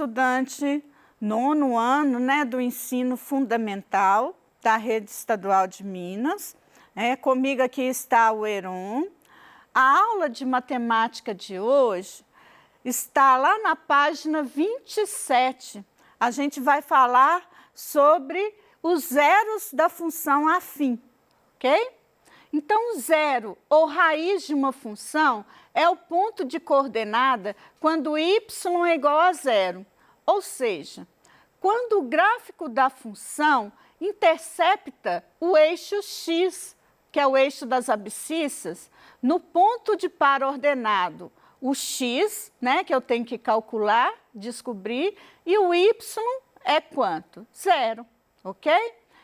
estudante nono ano, né, do ensino fundamental da Rede Estadual de Minas. Comigo aqui está o Heron. A aula de matemática de hoje está lá na página 27. A gente vai falar sobre os zeros da função afim, ok? Então, o zero ou raiz de uma função é o ponto de coordenada quando y é igual a zero. Ou seja, quando o gráfico da função intercepta o eixo x, que é o eixo das abscissas, no ponto de par ordenado, o x, né, que eu tenho que calcular, descobrir, e o y é quanto? Zero, ok?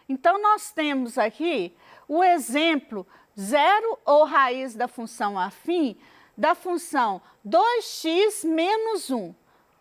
Então, nós temos aqui o exemplo zero ou raiz da função afim da função 2x menos 1.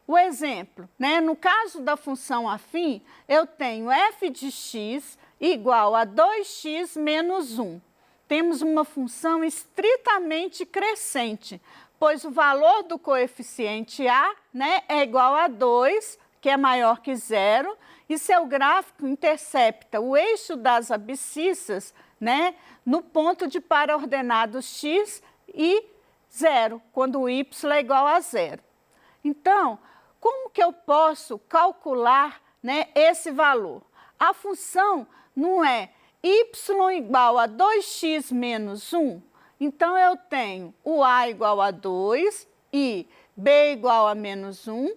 O exemplo, né? No caso da função afim, eu tenho f de x igual a 2x menos 1. Temos uma função estritamente crescente, pois o valor do coeficiente a, né, é igual a 2, que é maior que zero, e seu gráfico intercepta o eixo das abscissas, né, no ponto de par ordenado x e zero, quando o y é igual a zero. Então, como que eu posso calcular, né, esse valor? A função não é y igual a 2x menos 1, então eu tenho o a igual a 2 e b igual a menos 1.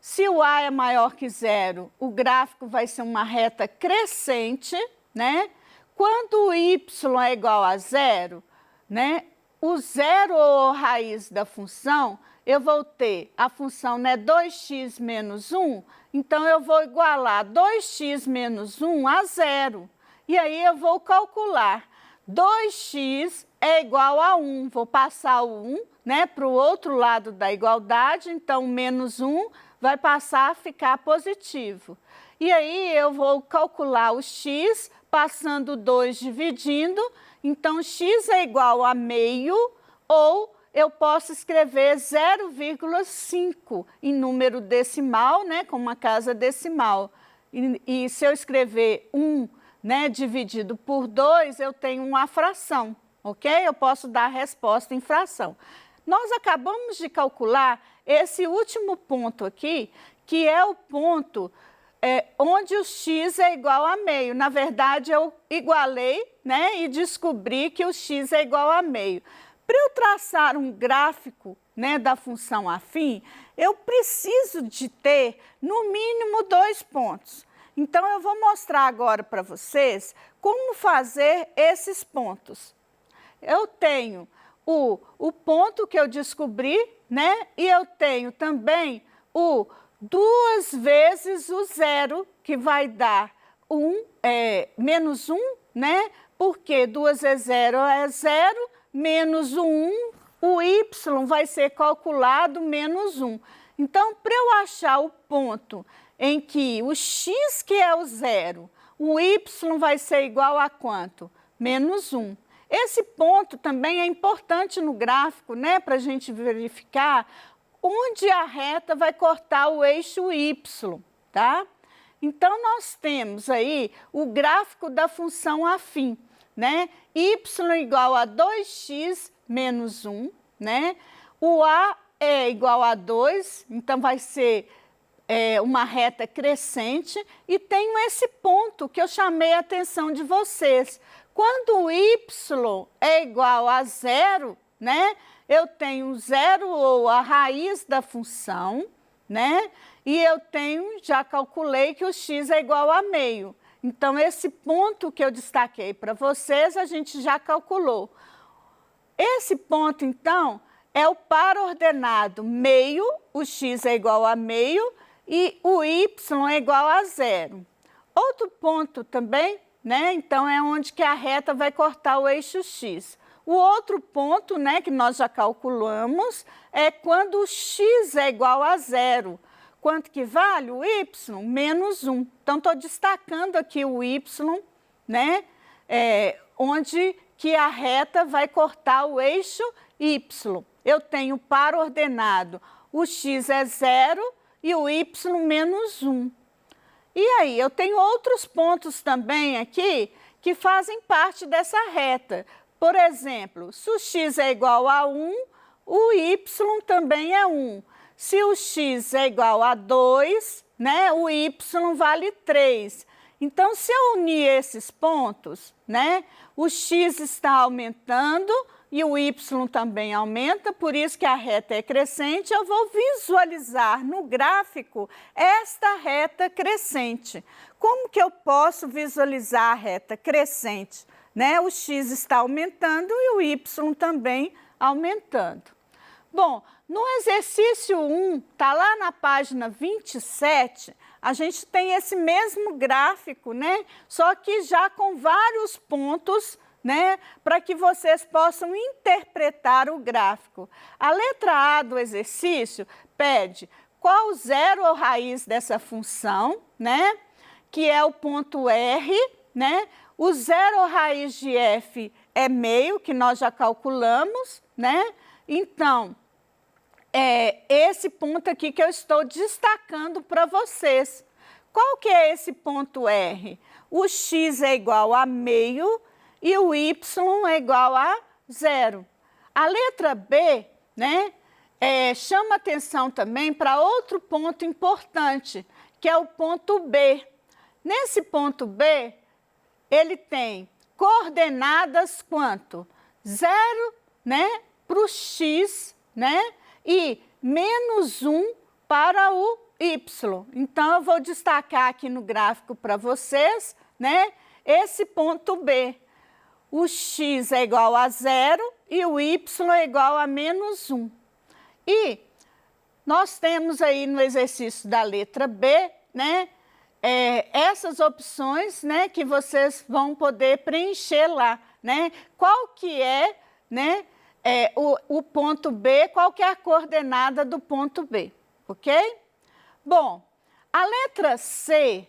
Se o a é maior que zero, o gráfico vai ser uma reta crescente, né? Quando o y é igual a zero, né, o zero ou raiz da função, eu vou ter a função, né, 2x menos 1, então eu vou igualar 2x menos 1 a zero. E aí eu vou calcular 2x é igual a 1, vou passar o 1, né, para o outro lado da igualdade, então menos 1 vai passar a ficar positivo. E aí eu vou calcular o x, passando 2 dividindo, então x é igual a meio, ou eu posso escrever 0,5 em número decimal, né, com uma casa decimal. E se eu escrever 1, né, dividido por 2, eu tenho uma fração, ok? Eu posso dar a resposta em fração. Nós acabamos de calcular esse último ponto aqui, que é o ponto onde o x é igual a meio. Na verdade, eu igualei, né, e descobri que o x é igual a meio. Para eu traçar um gráfico, né, da função afim, eu preciso de ter, no mínimo, 2 pontos. Então, eu vou mostrar agora para vocês como fazer esses pontos. Eu tenho o ponto que eu descobri, né, e eu tenho também o 2 vezes o zero, que vai dar menos 1, né? Porque 2 vezes 0 é 0, menos o 1, o y vai ser calculado menos 1. Então, para eu achar o ponto em que o x, que é o zero, o y vai ser igual a quanto? Menos 1. Esse ponto também é importante no gráfico, né? Para a gente verificar onde a reta vai cortar o eixo y, tá? Então, nós temos aí o gráfico da função afim, né? Y igual a 2x menos 1, né? O a é igual a 2, então vai ser uma reta crescente, e tenho esse ponto que eu chamei a atenção de vocês. Quando o y é igual a zero, né? Eu tenho zero ou a raiz da função, né? E eu tenho, já calculei que o x é igual a meio. Então, esse ponto que eu destaquei para vocês, a gente já calculou. Esse ponto, então, é o par ordenado meio, o x é igual a meio, e o y é igual a zero. Outro ponto também, né? Então, é onde que a reta vai cortar o eixo x. O outro ponto, né, que nós já calculamos, é quando o x é igual a zero. Quanto que vale? O y? Menos 1. Então, estou destacando aqui o y, né, onde que a reta vai cortar o eixo y. Eu tenho par ordenado, o x é 0 e o y menos 1. E aí, eu tenho outros pontos também aqui que fazem parte dessa reta. Por exemplo, se o x é igual a 1, o y também é 1. Se o x é igual a 2, né, o y vale 3. Então, se eu unir esses pontos, né, o x está aumentando e o y também aumenta, por isso que a reta é crescente, eu vou visualizar no gráfico esta reta crescente. Como que eu posso visualizar a reta crescente? Né? O x está aumentando e o y também aumentando. Bom, no exercício 1, está lá na página 27, a gente tem esse mesmo gráfico, né? Só que já com vários pontos, né? Para que vocês possam interpretar o gráfico. A letra A do exercício pede qual zero ou raiz dessa função, né? Que é o ponto R, né? O zero ou raiz de f é meio, que nós já calculamos, né? Então, esse ponto aqui que eu estou destacando para vocês. Qual que é esse ponto R? O x é igual a meio e o y é igual a 0. A letra B, né, chama atenção também para outro ponto importante, que é o ponto B. Nesse ponto B, ele tem coordenadas quanto? 0, né, para o x, né, e menos 1 para o y. Então, eu vou destacar aqui no gráfico para vocês, né, esse ponto B. O x é igual a 0 e o y é igual a menos 1. E nós temos aí no exercício da letra B, né, essas opções, né, que vocês vão poder preencher lá, né? Qual que é, né, o ponto B, qual que é a coordenada do ponto B, ok? Bom, a letra C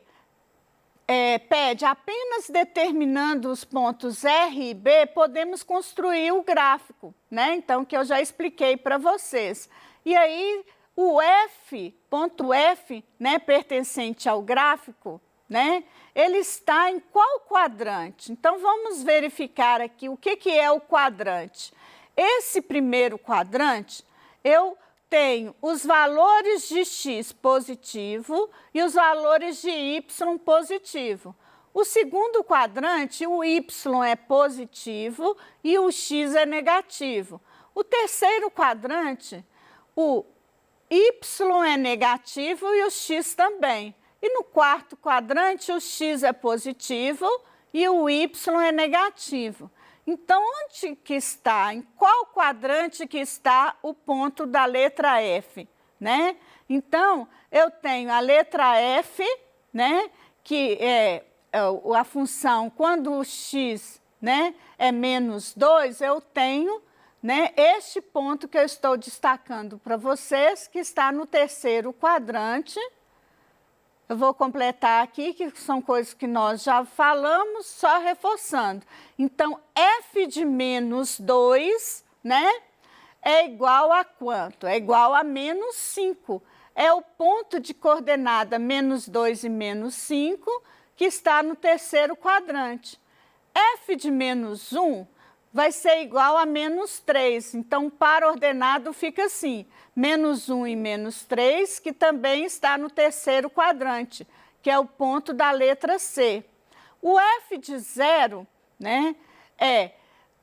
pede apenas determinando os pontos R e B, podemos construir o gráfico, né? Então, que eu já expliquei para vocês. E aí, o ponto F, né, pertencente ao gráfico, né, ele está em qual quadrante? Então, vamos verificar aqui o que é o quadrante. Esse primeiro quadrante, eu tenho os valores de x positivo e os valores de y positivo. O segundo quadrante, o y é positivo e o x é negativo. O terceiro quadrante, o y é negativo e o x também. E no quarto quadrante, o x é positivo e o y é negativo. Então, onde que está? Em qual quadrante que está o ponto da letra F, né? Então, eu tenho a letra F, né, que é a função quando o x, né, é menos 2, eu tenho, né, este ponto que eu estou destacando para vocês, que está no terceiro quadrante. Eu vou completar aqui, que são coisas que nós já falamos, só reforçando. Então, f de menos 2, né, é igual a quanto? É igual a menos 5. É o ponto de coordenada menos 2 e menos 5, que está no terceiro quadrante. F de menos 1 vai ser igual a menos 3. Então, par ordenado fica assim, menos 1 e menos 3, que também está no terceiro quadrante, que é o ponto da letra C. O F de 0, né, é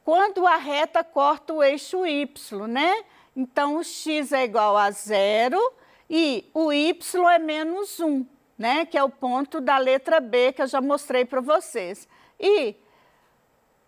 quando a reta corta o eixo Y, né? Então, o x é igual a 0 e o y é menos 1, né, que é o ponto da letra B, que eu já mostrei para vocês. E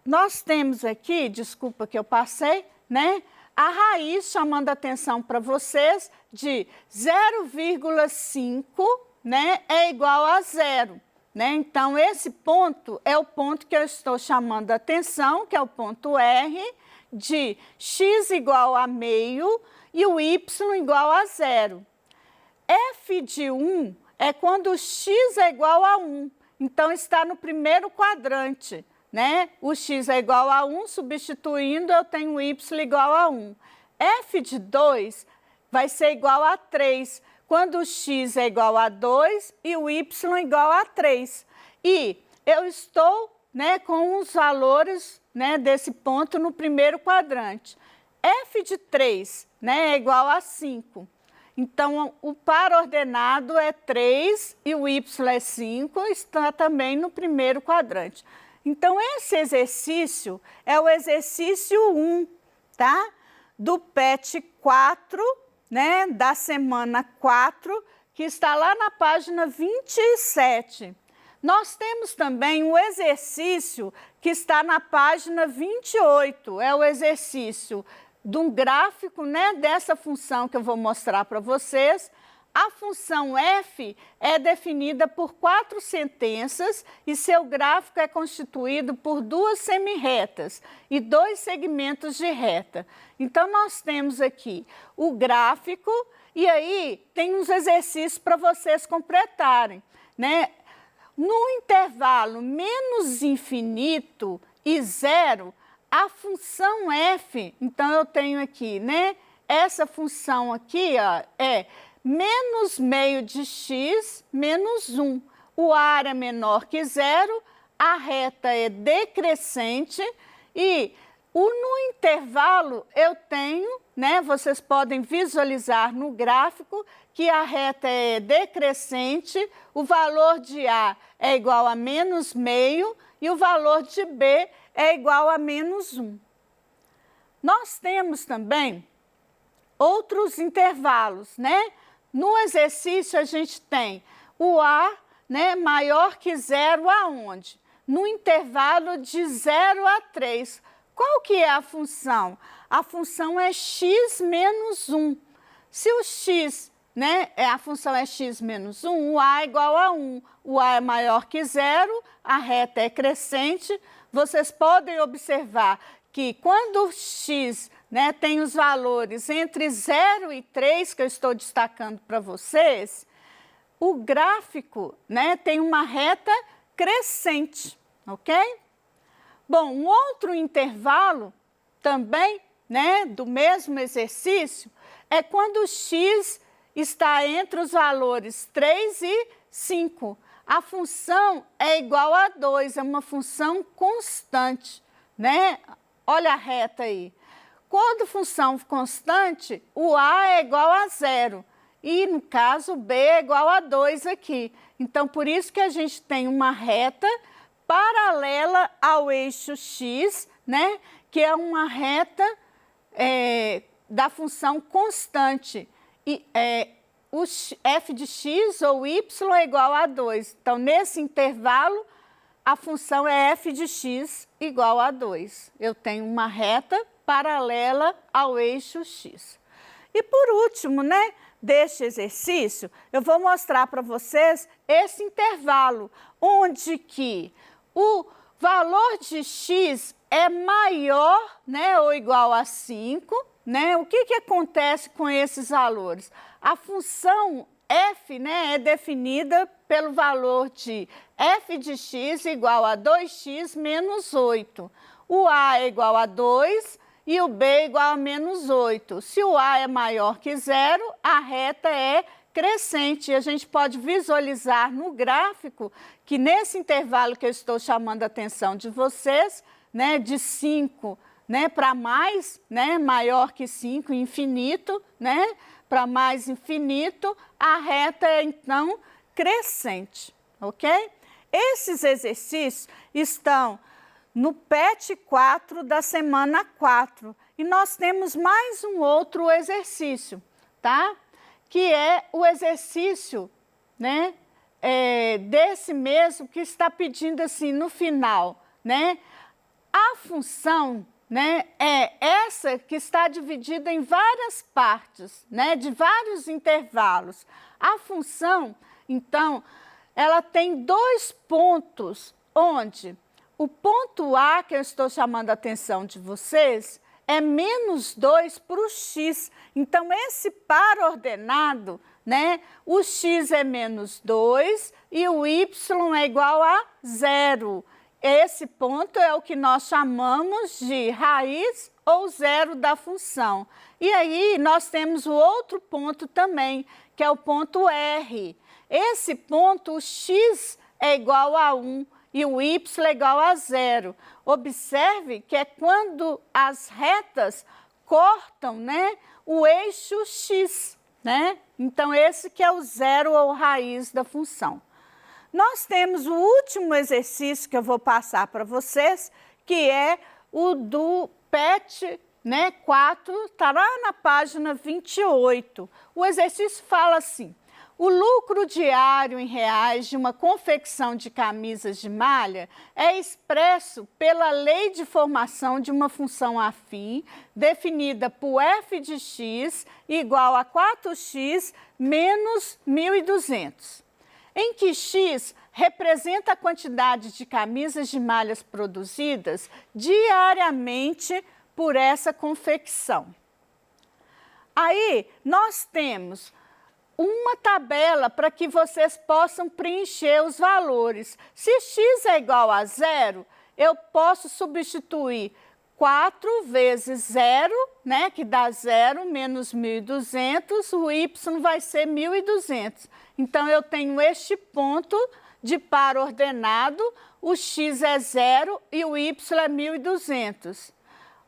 nós temos aqui, desculpa que eu passei, né, a raiz chamando a atenção para vocês de 0,5, né, é igual a 0. Né? Então, esse ponto é o ponto que eu estou chamando a atenção, que é o ponto R, de x igual a meio e o y igual a 0. F de 1 é quando o x é igual a 1. Então, está no primeiro quadrante. Né? O x é igual a 1, substituindo, eu tenho y igual a 1. F de 2 vai ser igual a 3, quando o x é igual a 2 e o y igual a 3. E eu estou, né, com os valores, né, desse ponto no primeiro quadrante. F de 3, né, é igual a 5. Então, o par ordenado é 3 e o y é 5, está também no primeiro quadrante. Então, esse exercício é o exercício 1, tá? Do PET 4, né, da semana 4, que está lá na página 27. Nós temos também um exercício que está na página 28, é o exercício de um gráfico, né, dessa função que eu vou mostrar para vocês. A função f é definida por 4 sentenças e seu gráfico é constituído por 2 semirretas e 2 segmentos de reta. Então, nós temos aqui o gráfico e aí tem uns exercícios para vocês completarem, né? No intervalo menos infinito e 0, a função f, então eu tenho aqui, né? Essa função aqui, ó, é menos meio de x menos 1. O ar é menor que 0, a reta é decrescente e no intervalo eu tenho, né? Vocês podem visualizar no gráfico que a reta é decrescente, o valor de A é igual a menos meio e o valor de B é igual a menos 1. Nós temos também outros intervalos, né? No exercício a gente tem o A, né, maior que 0 aonde? No intervalo de 0 a 3. Qual que é a função? A função é x menos 1. Se o x, né, a função é x menos 1, o A é igual a 1. O A é maior que 0, a reta é crescente. Vocês podem observar que quando o x, né, tem os valores entre 0 e 3, que eu estou destacando para vocês, o gráfico, né, tem uma reta crescente, ok? Bom, um outro intervalo também, né, do mesmo exercício, é quando o x está entre os valores 3 e 5. A função é igual a 2, é uma função constante, né? Olha a reta aí. Quando função constante, o A é igual a 0 e, no caso, o B é igual a 2 aqui. Então, por isso que a gente tem uma reta paralela ao eixo x, né? Que é uma reta da função constante. E, o f de x ou y é igual a 2. Então, nesse intervalo, a função é f de x igual a 2. Eu tenho uma reta paralela ao eixo x. E por último, né, deste exercício, eu vou mostrar para vocês esse intervalo, onde que o valor de x é maior, né, ou igual a 5, né? O que acontece com esses valores? A função f, né, é definida pelo valor de f de x igual a 2x menos 8. O A é igual a 2 e o B é igual a menos 8. Se o A é maior que 0, a reta é crescente. E a gente pode visualizar no gráfico que nesse intervalo que eu estou chamando a atenção de vocês, né, de 5, né, para mais, né, maior que 5, infinito, né, para mais infinito, a reta é, então, crescente, ok? Esses exercícios estão no PET 4 da semana 4. E nós temos mais um outro exercício, tá? Que é o exercício, né, desse mesmo que está pedindo assim no final, né? A função, né, é essa que está dividida em várias partes, né, de vários intervalos. A função, então, ela tem 2 pontos, onde o ponto A, que eu estou chamando a atenção de vocês, é menos 2 para o x. Então, esse par ordenado, né, o x é menos 2 e o y é igual a 0. Esse ponto é o que nós chamamos de raiz ou zero da função. E aí nós temos o outro ponto também, que é o ponto R. Esse ponto, o x é igual a 1 e o y é igual a 0. Observe que é quando as retas cortam, né, o eixo x, né? Então, esse que é o zero ou raiz da função. Nós temos o último exercício que eu vou passar para vocês, que é o do PET, né, 4, está lá na página 28. O exercício fala assim: o lucro diário em reais de uma confecção de camisas de malha é expresso pela lei de formação de uma função afim, definida por f de x igual a 4x menos 1.200, em que x representa a quantidade de camisas de malhas produzidas diariamente por essa confecção. Aí, nós temos uma tabela para que vocês possam preencher os valores. Se x é igual a 0, eu posso substituir 4 vezes 0, né, que dá 0, menos 1.200, o y vai ser 1.200. Então, eu tenho este ponto de par ordenado, o x é 0 e o y é 1.200.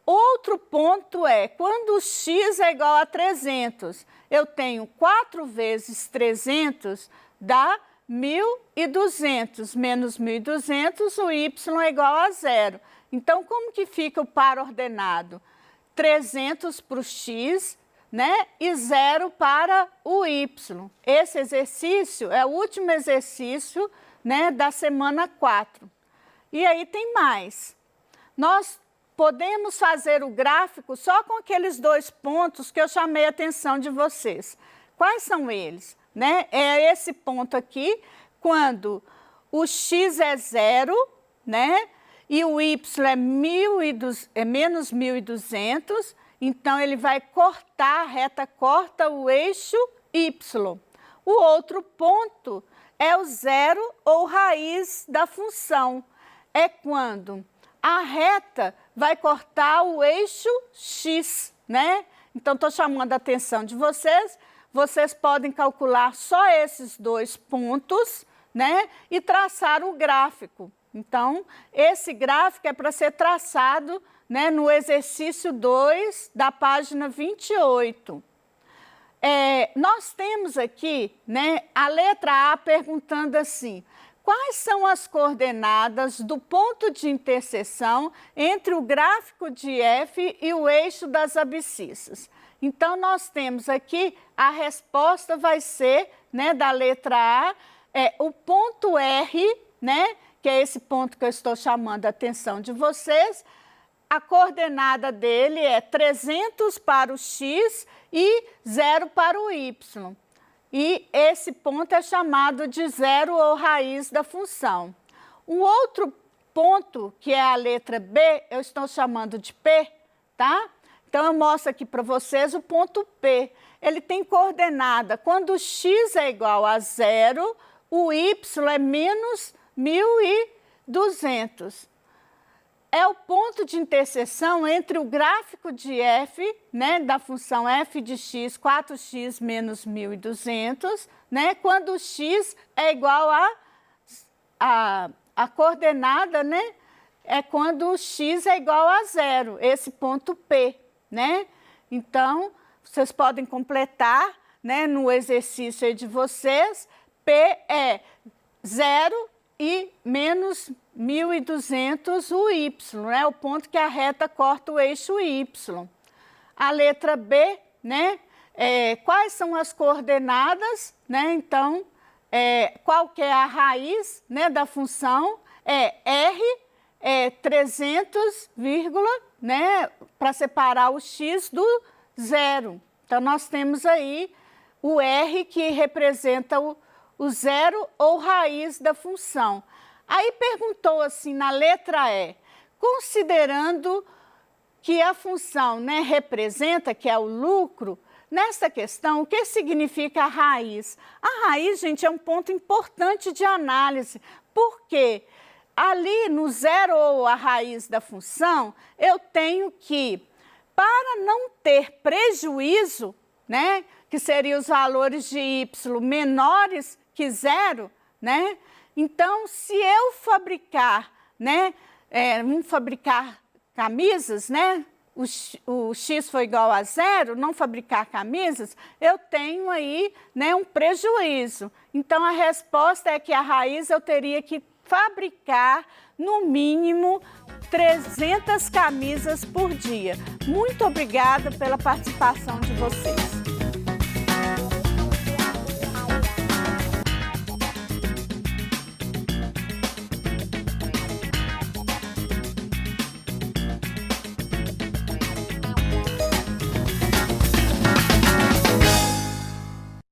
Outro ponto é, quando o x é igual a 300, eu tenho 4 vezes 300 dá 1.200, menos 1.200, o y é igual a 0. Então, como que fica o par ordenado? 300 para o x, né, e 0 para o y. Esse exercício é o último exercício, né, da semana 4. E aí tem mais. Nós podemos fazer o gráfico só com aqueles 2 pontos que eu chamei a atenção de vocês. Quais são eles? Né? É esse ponto aqui, quando o x é 0, né? E o y é menos 1.200, então ele vai cortar, a reta corta o eixo y. O outro ponto é o zero ou raiz da função. É quando a reta vai cortar o eixo x, né? Então, estou chamando a atenção de vocês. Vocês podem calcular só esses 2 pontos, né? E traçar o gráfico. Então, esse gráfico é para ser traçado, né, no exercício 2 da página 28. Nós temos aqui, né, a letra A perguntando assim: quais são as coordenadas do ponto de interseção entre o gráfico de f e o eixo das abscissas? Então, nós temos aqui, a resposta vai ser, né, da letra A, o ponto R, né, que é esse ponto que eu estou chamando a atenção de vocês. A coordenada dele é 300 para o x e 0 para o y. E esse ponto é chamado de zero ou raiz da função. Um outro ponto, que é a letra B, eu estou chamando de P, tá? Então, eu mostro aqui para vocês o ponto P. Ele tem coordenada, quando o x é igual a 0, o y é menos 1.200. É o ponto de interseção entre o gráfico de f, né, da função f de x, 4x menos 1.200, né, quando o x é igual a coordenada, né, é quando o x é igual a 0, esse ponto P, né? Então, vocês podem completar, né, no exercício aí de vocês, P é 0 e menos 1.200 o y, né? O ponto que a reta corta o eixo y. A letra B, né? Quais são as coordenadas, né? Então, qual que é a raiz, né, da função? R, 300, né? Para separar o x do 0. Então, nós temos aí o R que representa o zero ou raiz da função. Aí perguntou assim na letra E, considerando que a função, né, representa, que é o lucro, nessa questão, o que significa a raiz? A raiz, gente, é um ponto importante de análise, porque ali no zero ou a raiz da função, eu tenho que para não ter prejuízo, né, que seriam os valores de Y menores que zero, né? Então, se eu fabricar, né, vamos fabricar camisas, né? O X foi igual a zero, não fabricar camisas, eu tenho aí, né, um prejuízo. Então, a resposta é que a raiz eu teria que fabricar, no mínimo, 300 camisas por dia. Muito obrigada pela participação de vocês.